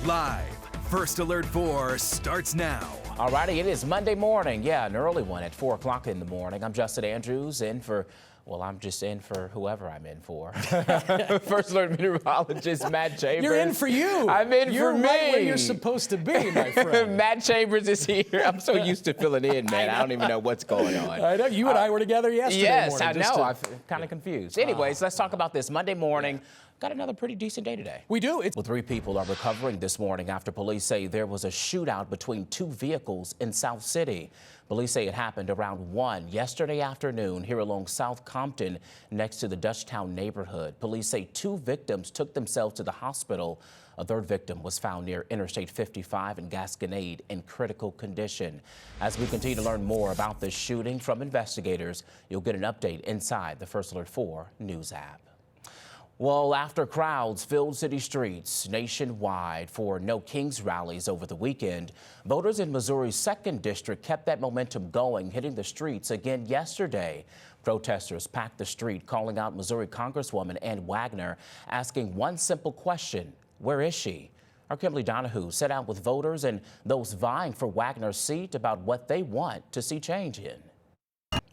Live, First Alert 4 starts now. Alrighty, it is Monday morning. Yeah, an early one at 4 o'clock in the morning. I'm Justin Andrews, I'm just in for whoever I'm in for. First Alert meteorologist Matt Chambers. You're in for you. I'm in you're for me. Right where you're supposed to be, my friend. Matt Chambers is here. I'm so used to filling in, man. I don't even know what's going on. I know. You and I were together yesterday morning. Yes, I know. I'm kind of confused. Anyways, let's talk about this Monday morning. Got another pretty decent day today. We do. Well, 3 people are recovering this morning after police say there was a shootout between 2 vehicles in South City. Police say it happened around 1 yesterday afternoon here along South Compton next to the Dutchtown neighborhood. Police say 2 victims took themselves to the hospital. A 3rd victim was found near Interstate 55 in Gasconade in critical condition. As we continue to learn more about this shooting from investigators, you'll get an update inside the First Alert 4 News app. Well, after crowds filled city streets nationwide for No Kings rallies over the weekend, voters in Missouri's 2nd District kept that momentum going, hitting the streets again yesterday. Protesters packed the street, calling out Missouri Congresswoman Ann Wagner, asking one simple question: where is she? Our Kimberly Donahue set out with voters and those vying for Wagner's seat about what they want to see change in.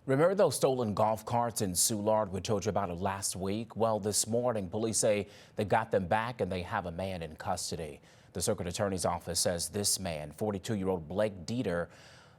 Remember those stolen golf carts in Soulard? We told you about it last week. Well, this morning, police say they got them back and they have a man in custody. The circuit attorney's office says this man, 42-year-old Blake Dieter,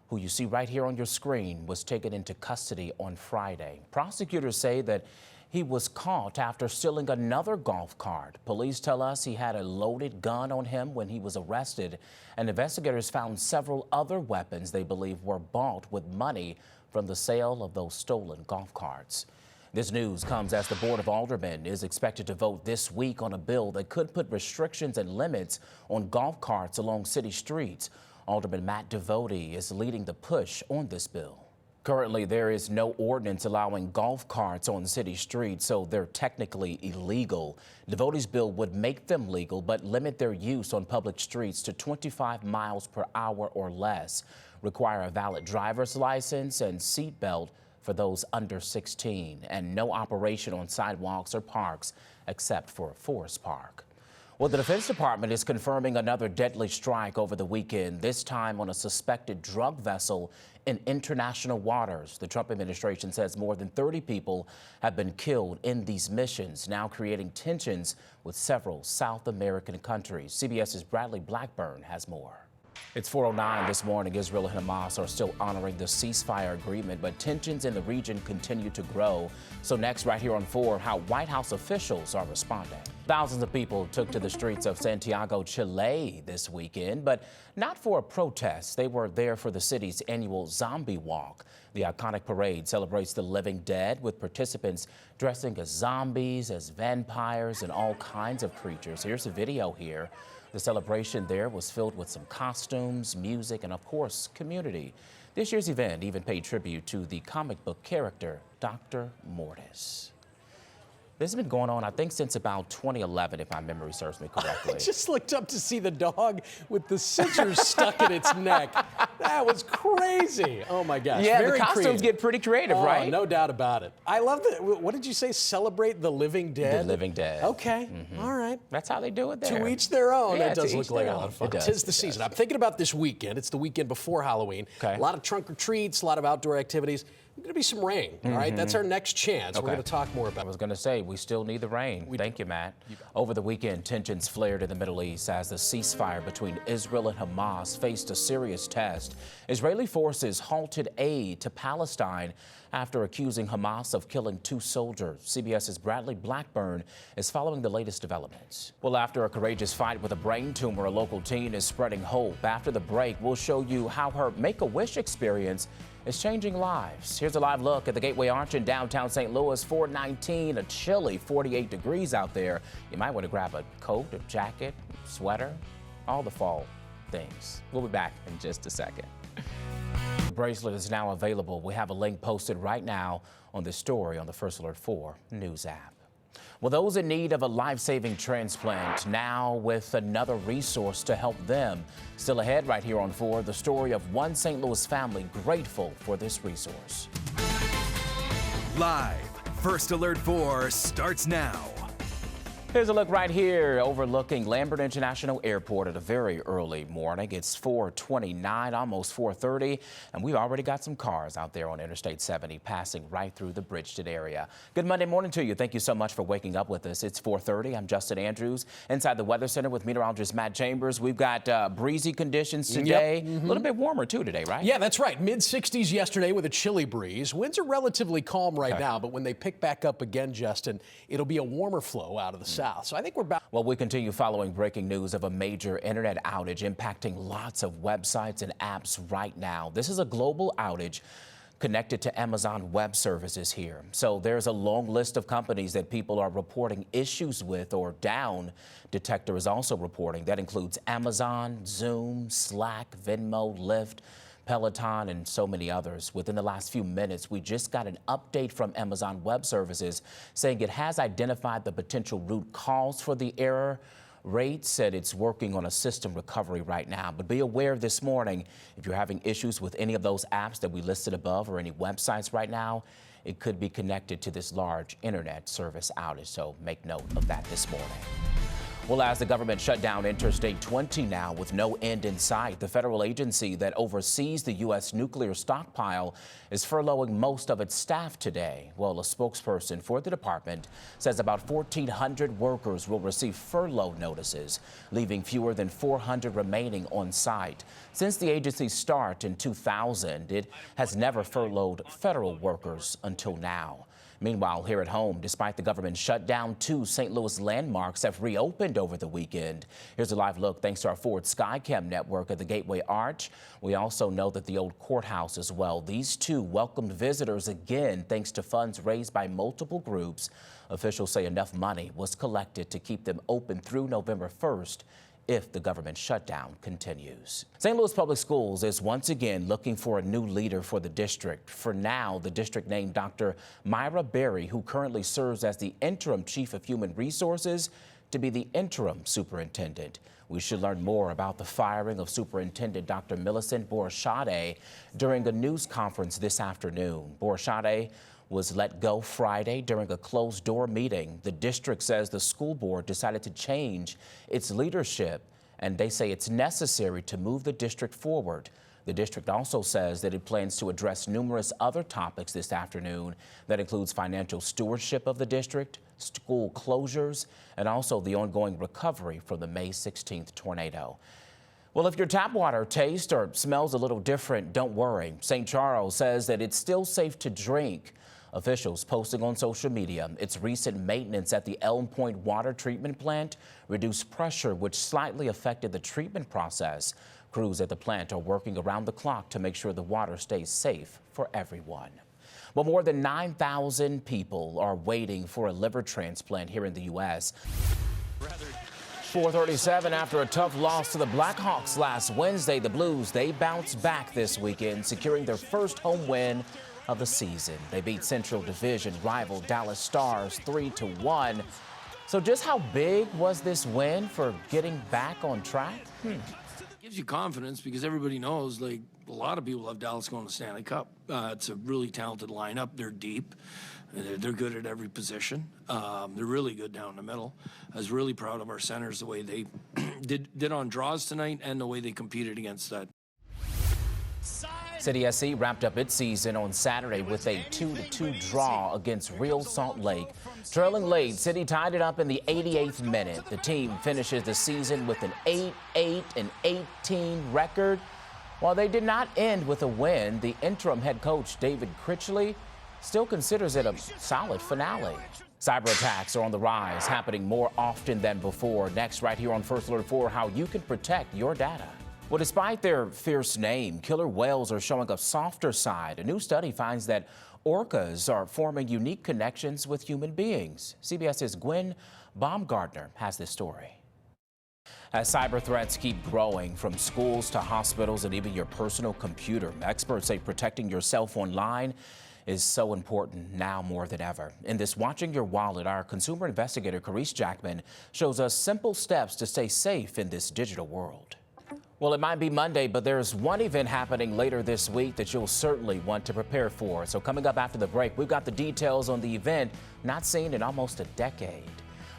who you see right here on your screen, was taken into custody on Friday. Prosecutors say that he was caught after stealing another golf cart. Police tell us he had a loaded gun on him when he was arrested, and investigators found several other weapons they believe were bought with money from the sale of those stolen golf carts. This news comes as the Board of Aldermen is expected to vote this week on a bill that could put restrictions and limits on golf carts along city streets. Alderman Matt Devotie is leading the push on this bill. Currently, there is no ordinance allowing golf carts on city streets, so they're technically illegal. Devotie's bill would make them legal, but limit their use on public streets to 25 miles per hour or less, require a valid driver's license and seatbelt for those under 16, and no operation on sidewalks or parks except for a forest park. Well, the Defense Department is confirming another deadly strike over the weekend, this time on a suspected drug vessel in international waters. The Trump administration says more than 30 people have been killed in these missions, now creating tensions with several South American countries. CBS's Bradley Blackburn has more. It's 4:09 this morning. Israel and Hamas are still honoring the ceasefire agreement, but tensions in the region continue to grow. So next, right here on 4, how White House officials are responding. Thousands of people took to the streets of Santiago, Chile this weekend, but not for a protest. They were there for the city's annual Zombie Walk. The iconic parade celebrates the living dead, with participants dressing as zombies, as vampires, and all kinds of creatures. Here's a video here. The celebration there was filled with some costumes, music, and of course, community. This year's event even paid tribute to the comic book character, Dr. Mortis. This has been going on, I think, since about 2011, if my memory serves me correctly. I just looked up to see the dog with the scissors stuck in its neck. That was crazy. Oh, my gosh. Yeah, Very the costumes creative. get pretty creative, right? No doubt about it. I love that. What did you say? Celebrate the living dead? The living dead. Okay. All right. That's how they do it there. To each their own. Yeah, It does to look each like their a lot own. of fun. It does. Tis the season. I'm thinking about this weekend. It's the weekend before Halloween. Okay. A lot of trunk or treats, a lot of outdoor activities. There's going to be some rain, all right? That's our next chance. Okay. We're going to talk more I about it. was going to say, we still need the rain. Thank you, Matt. Over the weekend, tensions flared in the Middle East as the ceasefire between Israel and Hamas faced a serious test. Israeli forces halted aid to Palestine after accusing Hamas of killing 2 soldiers. CBS's Bradley Blackburn is following the latest developments. Well, after a courageous fight with a brain tumor, a local teen is spreading hope. After the break, we'll show you how her Make-A-Wish experience is changing lives. Here's a live look at the Gateway Arch in downtown St. Louis. 419, a chilly 48 degrees out there. You might want to grab a coat, a jacket, sweater, all the fall things. We'll be back in just a second. The bracelet is now available. We have a link posted right now on this story on the First Alert 4 News app. Well, those in need of a life-saving transplant now with another resource to help them. Still ahead right here on 4, the story of one St. Louis family grateful for this resource. Live, First Alert 4 starts now. Here's a look right here overlooking Lambert International Airport at a very early morning. It's 4:29, almost 4:30, and we've already got some cars out there on Interstate 70 passing right through the Bridgeton area. Good Monday morning to you. Thank you so much for waking up with us. It's 4:30. I'm Justin Andrews inside the Weather Center with meteorologist Matt Chambers. We've got breezy conditions today. A little bit warmer too today, right? Yeah, that's right. Mid-60s yesterday with a chilly breeze. Winds are relatively calm right now, but when they pick back up again, Justin, it'll be a warmer flow out of the south. So I think we're back. Well, we continue following breaking news of a major internet outage impacting lots of websites and apps right now. This is a global outage connected to Amazon Web Services here. So there's a long list of companies that people are reporting issues with or down. Detector is also reporting. That includes Amazon, Zoom, Slack, Venmo, Lyft, Peloton, and so many others. Within the last few minutes, we just got an update from Amazon Web Services saying it has identified the potential root cause for the error. Rate said it's working on a system recovery right now. But be aware this morning, if you're having issues with any of those apps that we listed above or any websites right now, it could be connected to this large internet service outage. So make note of that this morning. Well, as the government shut down Interstate 20 now with no end in sight, the federal agency that oversees the U.S. nuclear stockpile is furloughing most of its staff today. Well, a spokesperson for the department says about 1,400 workers will receive furlough notices, leaving fewer than 400 remaining on site. Since the agency's start in 2000, it has never furloughed federal workers until now. Meanwhile, here at home, despite the government shutdown, 2 St. Louis landmarks have reopened over the weekend. Here's a live look thanks to our Ford Skycam network at the Gateway Arch. We also know that the old courthouse as well. These 2 welcomed visitors again thanks to funds raised by multiple groups. Officials say enough money was collected to keep them open through November 1st. If the government shutdown continues. St. Louis Public Schools is once again looking for a new leader for the district. For now, the district named Dr. Myra Berry, who currently serves as the interim chief of human resources, to be the interim superintendent. We should learn more about the firing of Superintendent Dr. Millicent Borshade during a news conference this afternoon. Borshade was let go Friday during a closed-door meeting. The district says the school board decided to change its leadership, and they say it's necessary to move the district forward. The district also says that it plans to address numerous other topics this afternoon. That includes financial stewardship of the district, school closures, and also the ongoing recovery from the May 16th tornado. Well, if your tap water tastes or smells a little different, don't worry. St. Charles says that it's still safe to drink. Officials posting on social media its recent maintenance at the Elm Point water treatment plant reduced pressure, which slightly affected the treatment process. Crews at the plant are working around the clock to make sure the water stays safe for everyone. Well, more than 9,000 people are waiting for a liver transplant here in the U.S. 4:37 after a tough loss to the Blackhawks last Wednesday, the Blues, they bounced back this weekend, securing their first home win of the season. They beat Central Division rival Dallas Stars 3-1. So just how big was this win for getting back on track? Gives you confidence because everybody knows, like, a lot of people have Dallas going to Stanley Cup. It's a really talented lineup. They're deep. They're good at every position. They're really good down the middle. I was really proud of our centers, the way they did on draws tonight and the way they competed against that. City SC wrapped up its season on Saturday with a 2-2 draw against Real Salt Lake. Trailing late, City tied it up in the 88th minute. The team finishes the season with an 8-8-18 record. While they did not end with a win, the interim head coach David Critchley still considers it a solid finale. Cyber attacks are on the rise, happening more often than before. Next, right here on First Alert 4, how you can protect your data. Well, despite their fierce name, killer whales are showing a softer side. A new study finds that orcas are forming unique connections with human beings. CBS's Gwen Baumgartner has this story. As cyber threats keep growing, from schools to hospitals and even your personal computer, experts say protecting yourself online is so important now more than ever. In this Watching Your Wallet, our consumer investigator, Carice Jackman, shows us simple steps to stay safe in this digital world. Well, it might be Monday, but there's one event happening later this week that you'll certainly want to prepare for. So coming up after the break, we've got the details on the event not seen in almost a decade.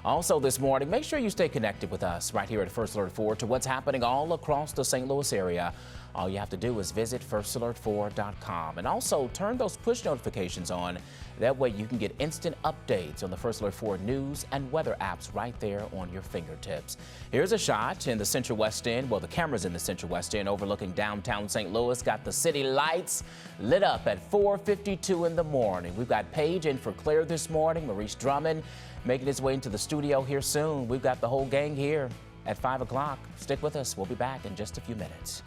Also this morning, make sure you stay connected with us right here at First Alert 4 to what's happening all across the St. Louis area. All you have to do is visit firstalert4.com and also turn those push notifications on. That way you can get instant updates on the First Alert 4 news and weather apps right there on your fingertips. Here's a shot in the Central West End. Well, the cameras in the Central West End overlooking downtown St. Louis got the city lights lit up at 4:52 in the morning. We've got Paige in for Claire this morning. Maurice Drummond making his way into the studio here soon. We've got the whole gang here at 5 o'clock. Stick with us. We'll be back in just a few minutes.